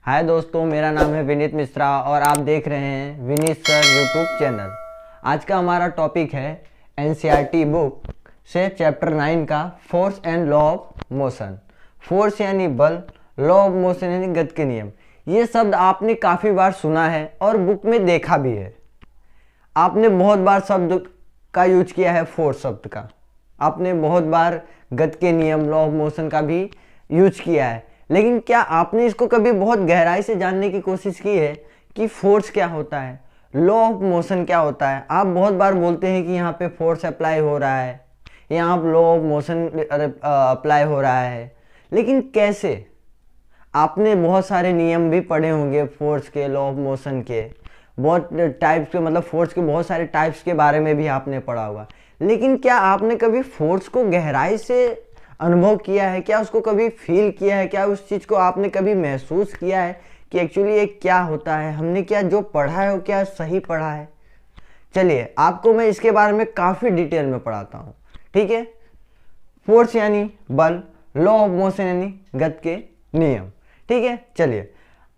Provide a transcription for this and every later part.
हाय दोस्तों, मेरा नाम है विनीत मिश्रा और आप देख रहे हैं विनीत सर यूट्यूब चैनल। आज का हमारा टॉपिक है एनसीईआरटी बुक से चैप्टर 9 का force and law of motion. Force यानी बल, लॉ ऑफ मोशन यानी गति के नियम। ये शब्द आपने काफ़ी बार सुना है और बुक में देखा भी है। आपने बहुत बार शब्द का यूज किया है, फोर्स शब्द का। आपने बहुत बार गति के नियम, लॉ ऑफ मोशन का भी यूज किया है, लेकिन क्या आपने इसको कभी बहुत गहराई से जानने की कोशिश की है कि फोर्स क्या होता है, लॉ ऑफ मोशन क्या होता है? आप बहुत बार बोलते हैं कि यहाँ पे फोर्स अप्लाई हो रहा है, यहाँ लॉ ऑफ मोशन अप्लाई हो रहा है, लेकिन कैसे? आपने बहुत सारे नियम भी पढ़े होंगे फोर्स के, लॉ ऑफ मोशन के, बहुत टाइप्स के, मतलब फोर्स के बहुत सारे टाइप्स के बारे में भी आपने पढ़ा होगा, लेकिन क्या आपने कभी फोर्स को गहराई से अनुभव किया है? क्या उसको कभी फील किया है? क्या उस चीज़ को आपने कभी महसूस किया है कि एक्चुअली ये क्या होता है? हमने क्या जो पढ़ा है वो क्या सही पढ़ा है? चलिए आपको मैं इसके बारे में काफ़ी डिटेल में पढ़ाता हूँ, ठीक है। फोर्स यानी बल, लॉ ऑफ मोशन यानी गति के नियम, ठीक है। चलिए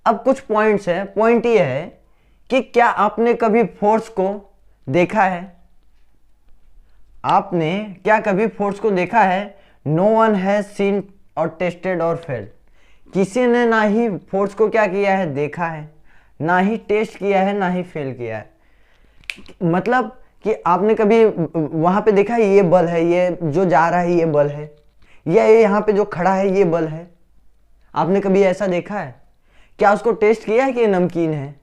अब कुछ पॉइंट्स है। पॉइंट ये है कि क्या आपने कभी फोर्स को देखा है? आपने क्या कभी फोर्स को देखा है? नो वन हैज सीन और टेस्टेड और फेल्ड। किसी ने ना ही फोर्स को क्या किया है, देखा है, ना ही टेस्ट किया है, ना ही फेल किया है। मतलब कि आपने कभी वहां पे देखा है ये बल है, ये जो जा रहा है ये बल है, या ये यहाँ पे जो खड़ा है ये बल है? आपने कभी ऐसा देखा है? क्या उसको टेस्ट किया है कि ये नमकीन है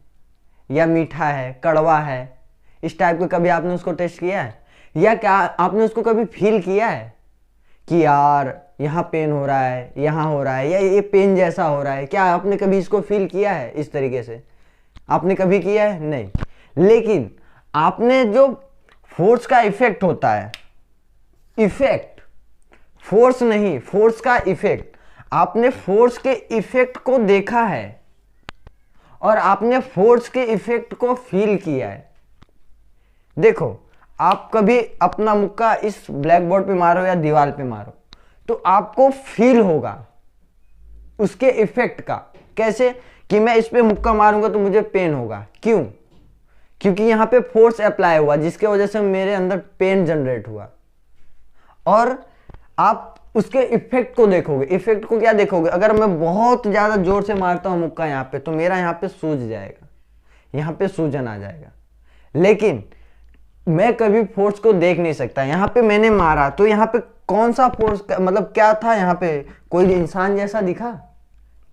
या मीठा है, कड़वा है, इस टाइप का कभी आपने उसको टेस्ट किया है? या क्या आपने उसको कभी फील किया है कि यार यहाँ पेन हो रहा है, यहाँ हो रहा है, या ये पेन जैसा हो रहा है? क्या आपने कभी इसको फील किया है इस तरीके से? आपने कभी किया है? नहीं। लेकिन आपने जो फोर्स का इफेक्ट होता है, इफेक्ट, फोर्स नहीं, फोर्स का इफेक्ट, आपने फोर्स के इफेक्ट को देखा है और आपने फोर्स के इफेक्ट को फील किया है। देखो, आप कभी अपना मुक्का इस ब्लैक बोर्ड पे मारो या दीवार पे मारो तो आपको फील होगा उसके इफेक्ट का। कैसे? कि मैं इस पे मुक्का मारूंगा तो मुझे पेन होगा। क्यों? क्योंकि यहाँ पे फोर्स अप्लाई हुआ जिसके वजह से मेरे अंदर पेन जनरेट हुआ। और आप उसके इफेक्ट को देखोगे। इफेक्ट को क्या देखोगे? अगर मैं बहुत ज़्यादा जोर से मारता हूँ मुक्का यहाँ पे तो मेरा यहाँ पे सूज जाएगा, यहाँ पे सूजन आ जाएगा। लेकिन मैं कभी फोर्स को देख नहीं सकता। यहाँ पे मैंने मारा तो यहाँ पे कौन सा फोर्स, मतलब क्या था यहाँ पे? कोई इंसान जैसा दिखा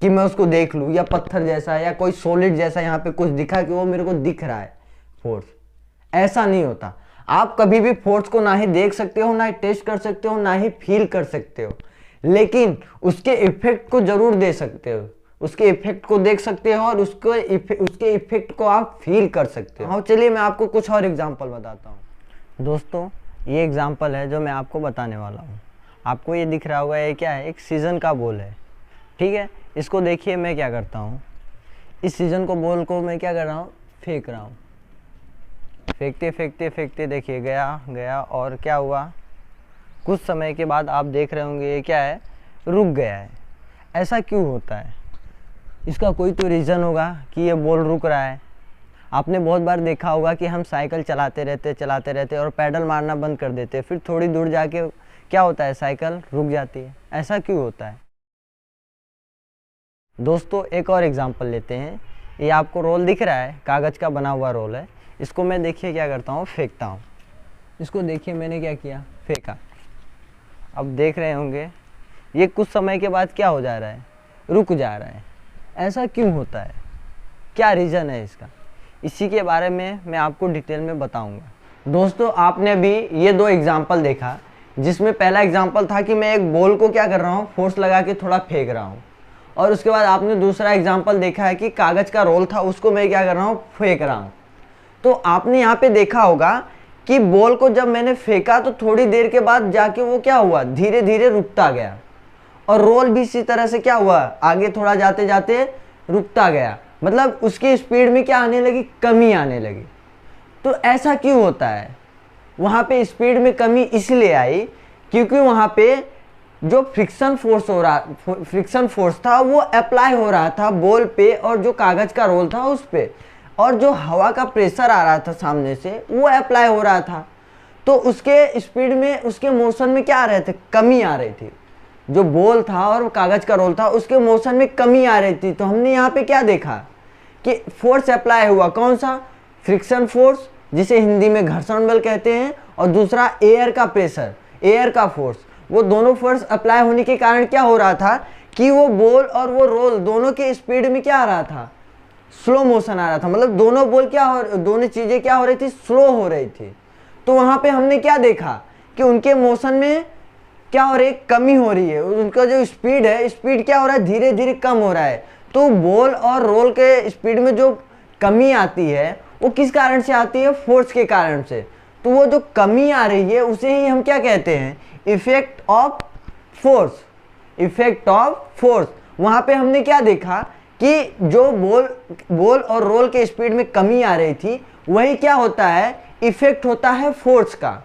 कि मैं उसको देख लूँ, या पत्थर जैसा, या कोई सॉलिड जैसा यहाँ पे कुछ दिखा कि वो मेरे को दिख रहा है फोर्स? ऐसा नहीं होता। आप कभी भी फोर्स को ना ही देख सकते हो, ना ही टेस्ट कर सकते हो, ना ही फील कर सकते हो, लेकिन उसके इफेक्ट को जरूर दे सकते हो। उसके इफेक्ट को देख सकते हो और उसके इफेक्ट को आप फील कर सकते हो। हाँ, चलिए मैं आपको कुछ और एग्जांपल बताता हूँ। दोस्तों, ये एग्जांपल है जो मैं आपको बताने वाला हूँ। आपको ये दिख रहा होगा, ये क्या है? एक सीजन का बॉल है, ठीक है। इसको देखिए मैं क्या करता हूँ, इस सीजन को, बॉल को मैं क्या कर रहा हूँ, फेंक रहा हूँ। फेंकते फेंकते फेंकते देखिए गया गया, और क्या हुआ? कुछ समय के बाद आप देख रहे होंगे ये क्या है, रुक गया है। ऐसा क्यों होता है? इसका कोई तो रीज़न होगा कि ये बॉल रुक रहा है। आपने बहुत बार देखा होगा कि हम साइकिल चलाते रहते और पैडल मारना बंद कर देते, फिर थोड़ी दूर जाके क्या होता है, साइकिल रुक जाती है। ऐसा क्यों होता है? दोस्तों, एक और एग्जांपल लेते हैं। ये आपको रोल दिख रहा है, कागज़ का बना हुआ रोल है। इसको मैं देखिए क्या करता हूँ, फेंकता हूँ। इसको देखिए मैंने क्या किया, फेंका। अब देख रहे होंगे ये कुछ समय के बाद क्या हो जा रहा है, रुक जा रहा है। ऐसा क्यों होता है? क्या रीज़न है इसका? इसी के बारे में मैं आपको डिटेल में बताऊंगा। दोस्तों, आपने अभी ये दो एग्जांपल देखा, जिसमें पहला एग्जांपल था कि मैं एक बॉल को क्या कर रहा हूँ, फोर्स लगा के थोड़ा फेंक रहा हूँ, और उसके बाद आपने दूसरा एग्जांपल देखा है कि कागज़ का रोल था, उसको मैं क्या कर रहा हूँ, फेंक रहा हूँ। तो आपने यहाँ पे देखा होगा कि बॉल को जब मैंने फेंका तो थोड़ी देर के बाद जाके वो क्या हुआ, धीरे धीरे रुकता गया, और रोल भी इसी तरह से क्या हुआ, आगे थोड़ा जाते जाते रुकता गया। मतलब उसकी स्पीड में क्या आने लगी, कमी आने लगी। तो ऐसा क्यों होता है? वहाँ पे स्पीड में कमी इसलिए आई क्योंकि वहाँ पे जो फ्रिक्शन फोर्स था वो अप्लाई हो रहा था बॉल पे और जो कागज का रोल था उस पे, और जो हवा का प्रेशर आ रहा था सामने से वो अप्लाई हो रहा था। तो उसके स्पीड में, उसके मोशन में क्या आ रहे थे, कमी आ रही थी। जो बॉल था और कागज का रोल था उसके मोशन में कमी आ रही थी। तो हमने यहाँ पे क्या देखा कि फोर्स अप्लाई हुआ, कौन सा, फ्रिक्शन फोर्स जिसे हिंदी में घर्षण बल कहते हैं, और दूसरा एयर का प्रेशर, एयर का फोर्स। वो दोनों फोर्स अप्लाई होने के कारण क्या हो रहा था कि वो बॉल और वो रोल दोनों के स्पीड में क्या आ रहा था, स्लो मोशन आ रहा था। मतलब दोनों बॉल दोनों चीजें क्या हो रही थी, स्लो हो रही थी। तो वहां पे हमने क्या देखा कि उनके मोशन में क्या हो रही है, कमी हो रही है। उनका जो स्पीड है, स्पीड क्या हो रहा है, धीरे धीरे कम हो रहा है। तो बॉल और रोल के स्पीड में जो कमी आती है वो किस कारण से आती है, फोर्स के कारण से। तो वो जो कमी आ रही है उसे ही हम क्या कहते हैं, effect of force, effect of force. वहां पे हमने क्या देखा कि जो बॉल और रोल के स्पीड में कमी आ रही थी वही क्या होता है, इफेक्ट होता है फोर्स का।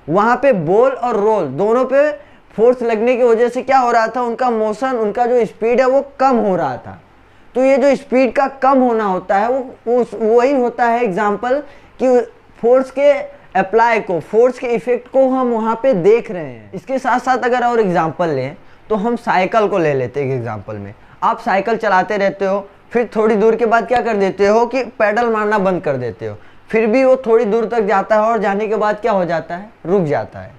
वहां पे बॉल और रोल दोनों पे फोर्स लगने की वजह से क्या हो रहा था, उनका मोशन, उनका जो स्पीड है वो कम हो रहा था। तो ये जो स्पीड का कम होना होता है वो वही होता है एग्जाम्पल कि फोर्स के अप्लाई को, फोर्स के इफेक्ट को हम वहां पे देख रहे हैं। इसके साथ साथ अगर और एग्जाम्पल लें तो हम साइकिल को ले लेते हैं। एक एग्जाम्पल में आप साइकिल चलाते रहते हो, फिर थोड़ी दूर के बाद क्या कर देते हो कि पैडल मारना बंद कर देते हो, फिर भी वो थोड़ी दूर तक जाता है और जाने के बाद क्या हो जाता है, रुक जाता है।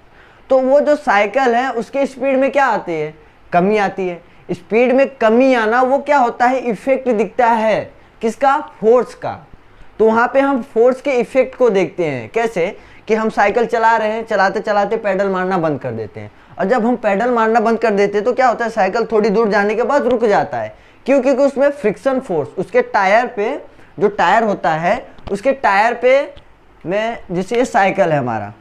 तो वो जो साइकिल है उसके स्पीड में क्या आती है, कमी आती है। स्पीड में कमी आना वो क्या होता है, इफेक्ट दिखता है किसका, फोर्स का। तो वहां पे हम फोर्स के इफेक्ट को देखते हैं। कैसे कि हम साइकिल चला रहे हैं, चलाते चलाते पैडल मारना बंद कर देते हैं, और जब हम पैडल मारना बंद कर देते हैं तो क्या होता है, साइकिल थोड़ी दूर जाने के बाद रुक जाता है। क्यों, क्योंकि उसमें फ्रिक्शन फोर्स, उसके टायर पे, जो टायर होता है उसके टायर पे में, जैसे ये साइकिल है हमारा,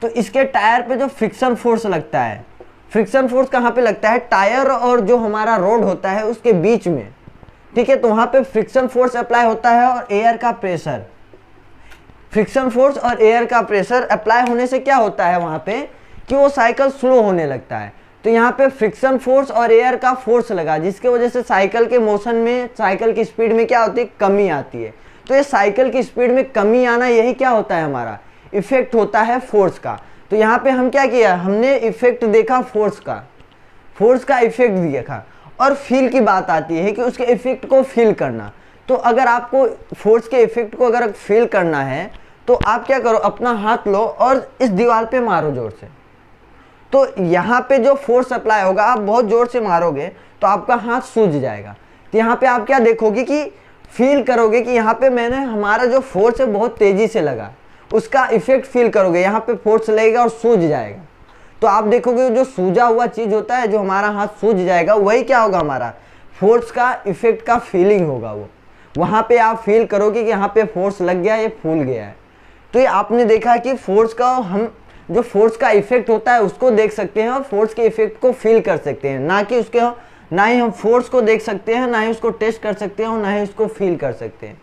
तो इसके टायर पे जो फ्रिक्शन फोर्स लगता है, फ्रिक्शन फोर्स कहाँ पे लगता है, टायर और जो हमारा रोड होता है उसके बीच में, ठीक है। तो वहां पे फ्रिक्शन फोर्स अप्लाई होता है और एयर का प्रेशर, फ्रिक्शन फोर्स और एयर का प्रेशर अप्लाई होने से क्या होता है वहां पे कि वो साइकिल स्लो होने लगता है। तो यहाँ पे फ्रिक्शन फोर्स और एयर का फोर्स लगा, जिसके वजह से साइकिल के मोशन में, साइकिल की स्पीड में क्या होती है, कमी आती है। तो ये साइकिल की स्पीड में कमी आना, यही क्या होता है, हमारा इफेक्ट होता है फोर्स का। तो यहाँ पे हम क्या किया, हमने इफेक्ट देखा फोर्स का, फोर्स का इफेक्ट देखा। और फील की बात आती है कि उसके इफेक्ट को फील करना। तो अगर आपको फोर्स के इफेक्ट को अगर फील करना है तो आप क्या करो, अपना हाथ लो और इस दीवार पे मारो जोर से। तो यहाँ पे जो फोर्स अप्लाई होगा, आप बहुत जोर से मारोगे तो आपका हाथ सूज जाएगा। तो यहाँ पे आप क्या देखोगे कि फील करोगे कि यहाँ पे मैंने, हमारा जो फोर्स है बहुत तेजी से लगा, उसका इफेक्ट फील करोगे। यहाँ पे फोर्स लगेगा और सूज जाएगा। तो आप देखोगे जो सूजा हुआ चीज होता है, जो हमारा हाथ सूज जाएगा, वही क्या होगा, हमारा फोर्स का इफेक्ट का फीलिंग होगा। वो वहां पे आप फील करोगे कि यहाँ पे फोर्स लग गया, ये फूल गया है। तो ये आपने देखा कि फोर्स का, हम जो फोर्स का इफेक्ट होता है उसको देख सकते हैं और फोर्स के इफेक्ट को फील कर सकते हैं, ना कि उसके, ना ही हम फोर्स को देख सकते हैं, ना ही उसको टेस्ट कर सकते हैं और ना ही उसको फील कर सकते हैं।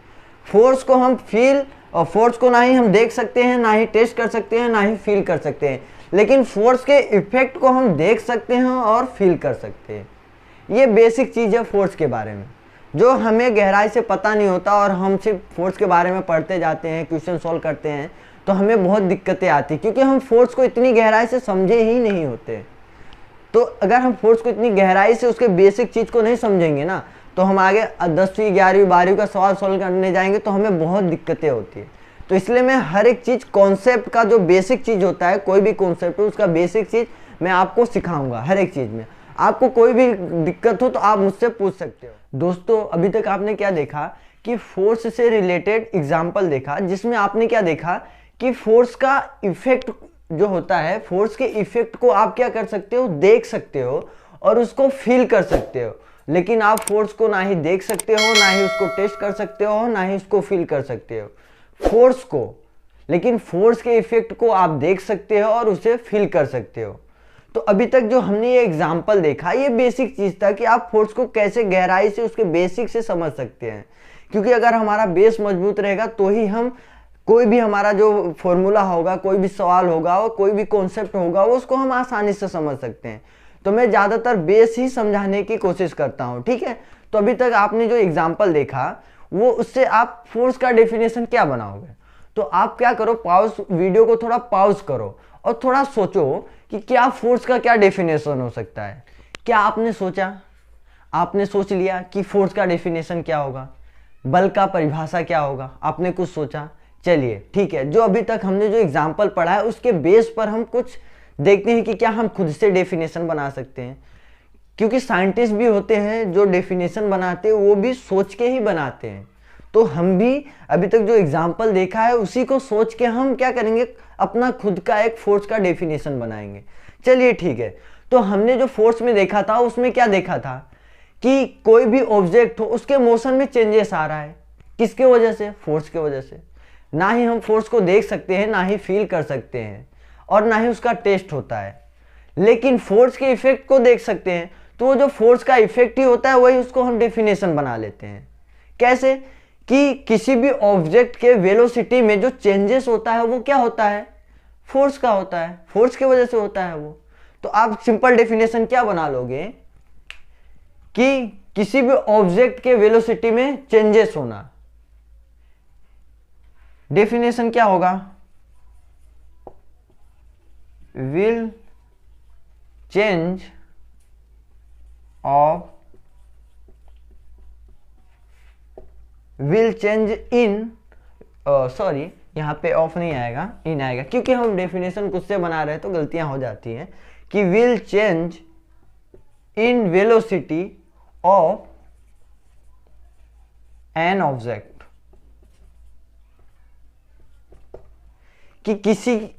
फोर्स को हम फील, और फोर्स को ना ही हम देख सकते हैं, ना ही टेस्ट कर सकते हैं, ना ही फील कर सकते हैं, लेकिन फोर्स के इफेक्ट को हम देख सकते हैं और फील कर सकते हैं। ये बेसिक चीज़ है फोर्स के बारे में, जो हमें गहराई से पता नहीं होता, और हम सिर्फ फोर्स के बारे में पढ़ते जाते हैं, क्वेश्चन सॉल्व करते हैं, तो हमें बहुत दिक्कतें आती, क्योंकि हम फोर्स को इतनी गहराई से समझे ही नहीं होते। तो अगर हम फोर्स को इतनी गहराई से, उसके बेसिक चीज़ को नहीं समझेंगे ना, तो हम आगे 10वीं 11वीं 12वीं का सवाल सॉल्व करने जाएंगे तो हमें बहुत दिक्कतें होती है। तो इसलिए मैं हर एक चीज़, कॉन्सेप्ट का जो बेसिक चीज़ होता है, कोई भी कॉन्सेप्ट हो उसका बेसिक चीज़ मैं आपको सिखाऊंगा हर एक चीज़ में। आपको कोई भी दिक्कत हो तो आप मुझसे पूछ सकते हो। दोस्तों, अभी तक आपने क्या देखा कि फोर्स से रिलेटेड एग्जाम्पल देखा, जिसमें आपने क्या देखा कि फोर्स का इफेक्ट जो होता है, फोर्स के इफेक्ट को आप क्या कर सकते हो, देख सकते हो और उसको फील कर सकते हो। लेकिन आप फोर्स को ना ही देख सकते हो, ना ही उसको टेस्ट कर सकते हो, ना ही उसको फील कर सकते हो फोर्स को। लेकिन फोर्स के इफेक्ट को आप देख सकते हो और उसे फील कर सकते हो। तो अभी तक जो हमने ये एग्जाम्पल देखा, ये बेसिक चीज था कि आप फोर्स को कैसे गहराई से, उसके बेसिक से समझ सकते हैं। क्योंकि अगर हमारा बेस मजबूत रहेगा तो ही हम कोई भी हमारा जो फॉर्मूला होगा, कोई भी सवाल होगा, और कोई भी कॉन्सेप्ट होगा, वो उसको हम आसानी से समझ सकते हैं। तो मैं ज़्यादातर बेस ही समझाने की कोशिश करता हूँ, ठीक है। तो अभी तक आपने जो एग्जाम्पल देखा, वो उससे आप फोर्स का डेफिनेशन क्या बनाओगे? तो आप क्या करो, पॉज, वीडियो को थोड़ा पॉज करो और थोड़ा सोचो कि क्या फोर्स का क्या डेफिनेशन हो सकता है। क्या आपने सोचा? आपने सोच लिया कि फोर्स का डेफिनेशन क्या होगा, बल का परिभाषा क्या होगा? आपने कुछ सोचा? चलिए ठीक है, जो अभी तक हमने जो एग्जाम्पल पढ़ा है उसके बेस पर हम कुछ देखते हैं कि क्या हम खुद से डेफिनेशन बना सकते हैं। क्योंकि साइंटिस्ट भी होते हैं जो डेफिनेशन बनाते हैं, वो भी सोच के ही बनाते हैं। तो हम भी अभी तक जो एग्जाम्पल देखा है उसी को सोच के हम क्या करेंगे, अपना खुद का एक फोर्स का डेफिनेशन बनाएंगे। चलिए ठीक है, तो हमने जो फोर्स में देखा था उसमें क्या देखा था कि कोई भी ऑब्जेक्ट हो उसके मोशन में चेंजेस आ रहा है। किसके वजह से? फोर्स के वजह से। ना ही हम फोर्स को देख सकते हैं, ना ही फील कर सकते हैं, और ना ही उसका टेस्ट होता है। लेकिन फोर्स के इफेक्ट को देख सकते हैं। तो वो जो फोर्स का इफेक्ट ही होता है वही उसको हम डेफिनेशन बना लेते हैं। कैसे? कि किसी भी ऑब्जेक्ट के वेलोसिटी में जो चेंजेस होता है वो क्या होता है? फोर्स का होता है, फोर्स की वजह से होता है वो। तो आप सिंपल डेफिनेशन क्या बना लोगे कि किसी भी ऑब्जेक्ट के वेलोसिटी में चेंजेस होना। डेफिनेशन क्या होगा? Will change of, will change in, sorry यहाँ पे ऑफ नहीं आएगा, इन आएगा, क्योंकि हम डेफिनेशन खुद से बना रहे हैं तो गलतियां हो जाती हैं। कि will change in velocity of an object, कि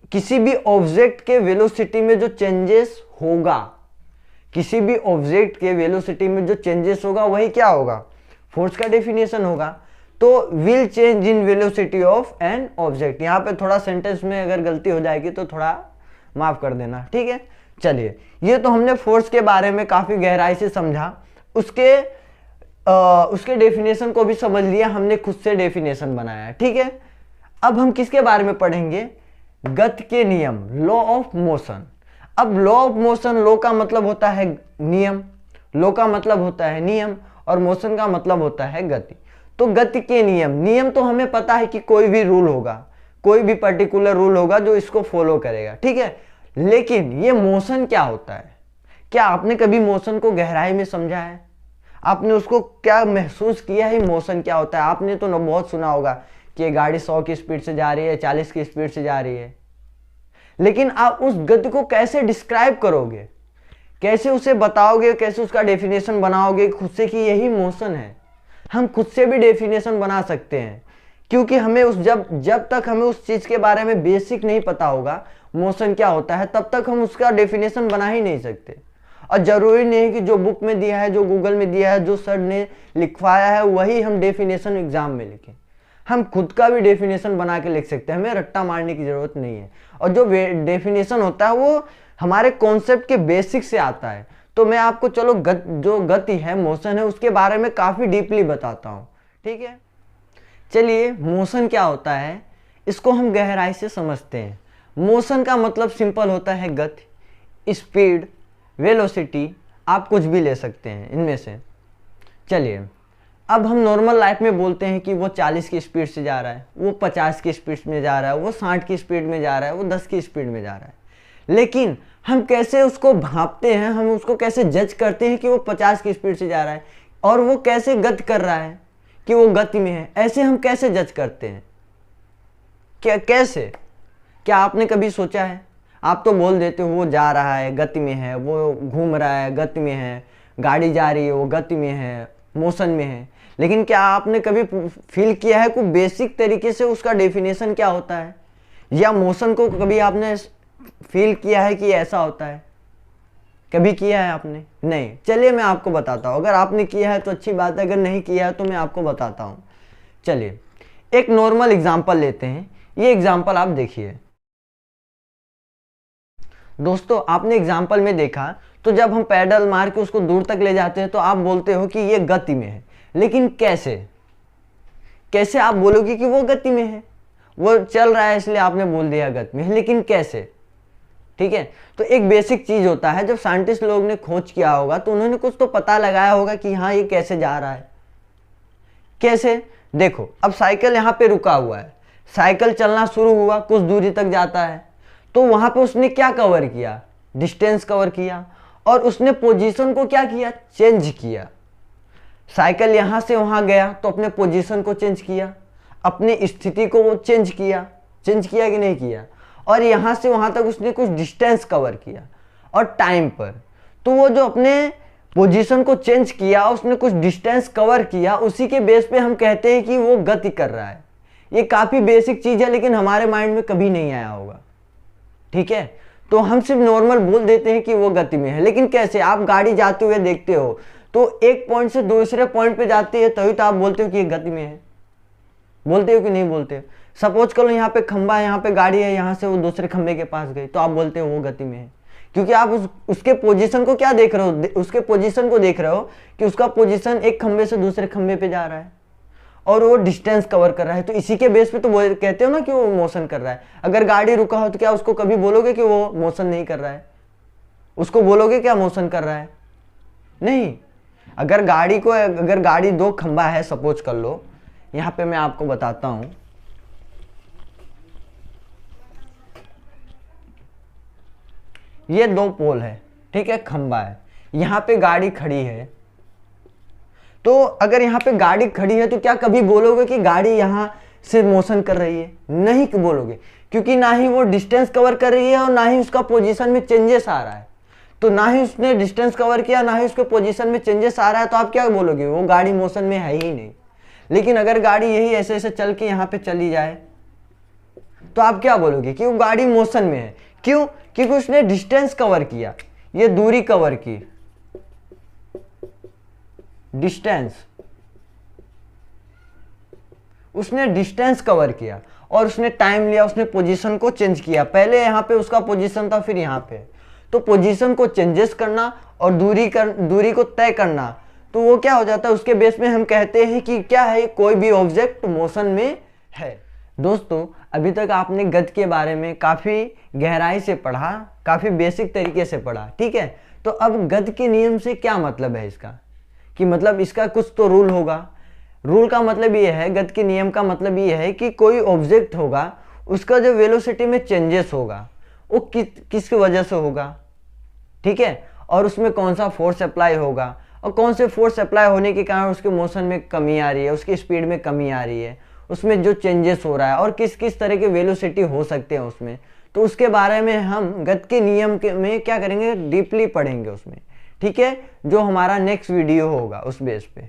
किसी भी ऑब्जेक्ट के वेलोसिटी में जो चेंजेस होगा, किसी भी ऑब्जेक्ट के वेलोसिटी में जो चेंजेस होगा वही क्या होगा? फोर्स का डेफिनेशन होगा। तो will change in velocity of an object, यहाँ पे थोड़ा सेंटेंस में अगर गलती हो जाएगी तो थोड़ा माफ कर देना, ठीक है। चलिए, ये तो हमने फोर्स के बारे में काफी गहराई से समझा, उसके डेफिनेशन को भी समझ लिया, हमने खुद से डेफिनेशन बनाया, ठीक है। अब हम किसके बारे में पढ़ेंगे? गति के नियम, लॉ ऑफ मोशन। अब लॉ ऑफ मोशन, लॉ का मतलब होता है नियम, लॉ का मतलब होता है नियम, और मोशन का मतलब होता है गति। तो गति के नियम, नियम तो हमें पता है कि कोई भी रूल होगा, कोई भी पर्टिकुलर रूल होगा जो इसको फॉलो करेगा, ठीक है। लेकिन ये मोशन क्या होता है? क्या आपने कभी मोशन को गहराई में समझा है? आपने उसको क्या महसूस किया है? मोशन क्या होता है? आपने तो बहुत सुना होगा कि ये गाड़ी 100 की स्पीड से जा रही है, 40 की स्पीड से जा रही है, लेकिन आप उस गति को कैसे डिस्क्राइब करोगे, कैसे उसे बताओगे, कैसे उसका डेफिनेशन बनाओगे खुद से कि यही मोशन है? हम खुद से भी डेफिनेशन बना सकते हैं, क्योंकि हमें जब तक हमें उस चीज के बारे में बेसिक नहीं पता होगा मोशन क्या होता है, तब तक हम उसका डेफिनेशन बना ही नहीं सकते। और जरूरी नहीं है कि जो बुक में दिया है, जो गूगल में दिया है, जो सर ने लिखवाया है वही हम डेफिनेशन एग्जाम में लिखें। हम खुद का भी डेफिनेशन बना के लिख सकते हैं, हमें रट्टा मारने की जरूरत नहीं है। और जो डेफिनेशन होता है वो हमारे कॉन्सेप्ट के बेसिक से आता है। तो मैं आपको चलो जो गति है, मोशन है, उसके बारे में काफी डीपली बताता हूँ, ठीक है। चलिए, मोशन क्या होता है इसको हम गहराई से समझते हैं। मोशन का मतलब सिंपल होता है गति, स्पीड, वेलोसिटी, आप कुछ भी ले सकते हैं इनमें से। चलिए, अब हम नॉर्मल लाइफ में बोलते हैं कि वो 40 की स्पीड से जा रहा है, वो 50 की स्पीड में जा रहा है, वो 60 की स्पीड में जा रहा है, वो 10 की स्पीड में जा रहा है। लेकिन हम कैसे उसको भांपते हैं, हम उसको कैसे जज करते हैं कि वो 50 की स्पीड से जा रहा है और वो कैसे गति कर रहा है कि वो गति में है, ऐसे हम कैसे जज करते हैं? कैसे? क्या आपने कभी सोचा है? आप तो बोल देते हो वो जा रहा है, गति में है, वो घूम रहा है, गति में है, गाड़ी जा रही है, वो गति में है, मोशन में है। लेकिन क्या आपने कभी फील किया है कोई बेसिक तरीके से उसका डेफिनेशन क्या होता है? या मोशन को कभी आपने फील किया है कि ऐसा होता है? कभी किया है आपने? नहीं। चलिए मैं आपको बताता हूँ, अगर आपने किया है तो अच्छी बात है, अगर नहीं किया है तो मैं आपको बताता हूँ। चलिए एक नॉर्मल एग्जांपल लेते हैं, ये एग्जांपल आप देखिए। दोस्तों, आपने एग्जांपल में देखा तो जब हम पैडल मार के उसको दूर तक ले जाते हैं तो आप बोलते हो कि ये गति में है। लेकिन कैसे आप बोलोगे कि वो गति में है? वो चल रहा है इसलिए आपने बोल दिया गति में है, लेकिन कैसे? ठीक है, तो एक बेसिक चीज होता है, जब साइंटिस्ट लोग ने खोज किया होगा तो उन्होंने कुछ तो पता लगाया होगा कि हाँ ये कैसे जा रहा है। कैसे? देखो, अब साइकिल यहाँ पे रुका हुआ है, साइकिल चलना शुरू हुआ, कुछ दूरी तक जाता है, तो वहां पे उसने क्या कवर किया? डिस्टेंस कवर किया, और उसने पोजीशन को क्या किया? चेंज किया। साइकिल यहां से वहां गया तो अपने पोजीशन को चेंज किया, अपनी स्थिति को चेंज किया। चेंज किया कि नहीं किया? और यहां से वहां तक उसने कुछ डिस्टेंस कवर किया और टाइम पर। तो वो जो अपने पोजीशन को चेंज किया, उसने कुछ डिस्टेंस कवर किया, उसी के बेस पे हम कहते हैं कि वो गति कर रहा है। ये काफी बेसिक चीज है, लेकिन हमारे माइंड में कभी नहीं आया होगा। ठीक है, तो हम सिर्फ नॉर्मल बोल देते हैं कि वो गति में है, लेकिन कैसे? आप गाड़ी जाते हुए देखते हो तो एक पॉइंट से दूसरे पॉइंट पे जाती है, तभी तो आप बोलते हो कि ये गति में है। बोलते हो कि नहीं बोलते? सपोज करो यहाँ पे खंबा है, यहाँ पे गाड़ी है, यहाँ से वो दूसरे खंबे के पास गई, तो आप बोलते हो वो गति में है, क्योंकि आप उसके पोजीशन को क्या देख रहे हो? उसके पोजीशन को देख रहे हो कि उसका पोजीशन एक खंबे से दूसरे खंबे पे जा रहा है और वो डिस्टेंस कवर कर रहा है। तो इसी के बेस पे तो वो कहते हो ना कि वो मोशन कर रहा है। अगर गाड़ी रुका हो तो क्या उसको कभी बोलोगे कि वो मोशन नहीं कर रहा है? उसको बोलोगे क्या मोशन कर रहा है? नहीं। अगर गाड़ी दो खंबा है, सपोज कर लो, यहां पे मैं आपको बताता हूं, ये दो पोल है, ठीक है, खंबा है, यहां पे गाड़ी खड़ी है। तो अगर यहाँ पे गाड़ी खड़ी है तो क्या कभी बोलोगे कि गाड़ी यहाँ से मोशन कर रही है? नहीं बोलोगे, क्योंकि ना ही वो डिस्टेंस कवर कर रही है और ना ही उसका पोजीशन में चेंजेस आ रहा है। तो ना ही उसने डिस्टेंस कवर किया, ना ही उसके पोजीशन में चेंजेस आ रहा है, तो आप क्या बोलोगे? वो गाड़ी मोशन में है ही नहीं। लेकिन अगर गाड़ी यही ऐसे ऐसे चल के यहाँ पे चली जाए तो आप क्या बोलोगे? कि वो गाड़ी मोशन में है। क्यों? क्योंकि उसने डिस्टेंस कवर किया, ये दूरी कवर की, डिस्टेंस, उसने डिस्टेंस कवर किया और उसने टाइम लिया, उसने पोजीशन को चेंज किया। पहले यहाँ पे उसका पोजीशन था, फिर यहाँ पे। तो पोजीशन को चेंजेस करना और दूरी को तय करना, तो वो क्या हो जाता है? उसके बेस में हम कहते हैं कि क्या है? कोई भी ऑब्जेक्ट मोशन में है। दोस्तों, अभी तक आपने गति के बारे में काफी गहराई से पढ़ा, काफी बेसिक तरीके से पढ़ा, ठीक है। तो अब गति के नियम से क्या मतलब है इसका? कि मतलब इसका कुछ तो रूल होगा। रूल का मतलब ये है, गति के नियम का मतलब ये है कि कोई ऑब्जेक्ट होगा, उसका जो वेलोसिटी में चेंजेस होगा वो किसकी वजह से होगा, ठीक है, और उसमें कौन सा फोर्स अप्लाई होगा, और कौन से फोर्स अप्लाई होने के कारण उसके मोशन में कमी आ रही है, उसकी स्पीड में कमी आ रही है, उसमें जो चेंजेस हो रहा है, और किस किस तरह के वेलोसिटी हो सकते हैं उसमें। तो उसके बारे में हम गति के नियम में क्या करेंगे? डीपली पढ़ेंगे उसमें, ठीक है, जो हमारा नेक्स्ट वीडियो होगा उस बेस पे।